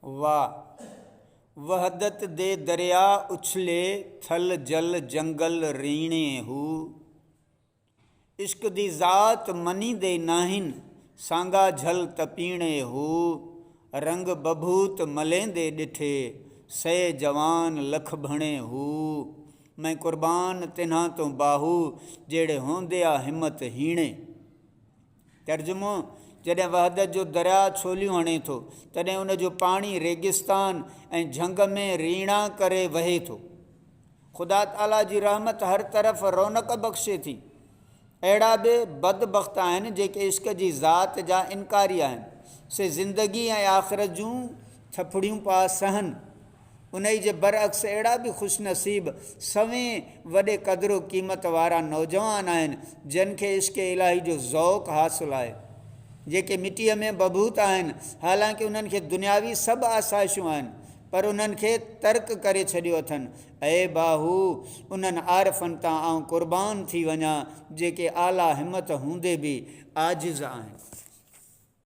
वाह वहदत दे दरिया उछले थल जल जंगल रीणे हू। इश्क दी ज़ात मनी दे नाहिन सांगा झल तपीणे हू। रंग बभूत मलेंदे ॾिठे सै जवान लख भणे हू। मैं कुर्बान तिन्हां तो बाहू जेड़े होंदे आ हिम्मत हीणे। तर्जुमो जॾहिं वहदत जो दरिया छोलियूं हणे थो तॾहिं उन जो पाणी रेगिस्तान ऐं झंग में रीणा करे वहे थो। ख़ुदा ताला जी रहमत हर तरफ़ रौनक बख़्शे थी। अहिड़ा बि बदबख़्त आहिनि जेके इश्क जी ज़ात जा इनकारी आहिनि। से ज़िंदगी ऐं आख़िरत जूं थपड़ियूं पिया सहनि। उन जे बरअक्स अहिड़ा बि ख़ुशनसीब सवें वॾे क़दुरु क़ीमत वारा नौजवान आहिनि जिन खे इश्क इलाही जो ज़ौक़ु हासिलु आहे, जेके मिटीअ में बभूत आहिनि। हालांकि उन्हनि खे दुनियावी सभु आसाइशूं आहिनि पर उन्हनि खे तर्क करे छॾियो अथनि। ऐं बाहू उन्हनि आरिफ़नि तां आउं क़ुर्बान थी वञा जेके आला हिमत हूंदे बि आजिज़ आहिनि।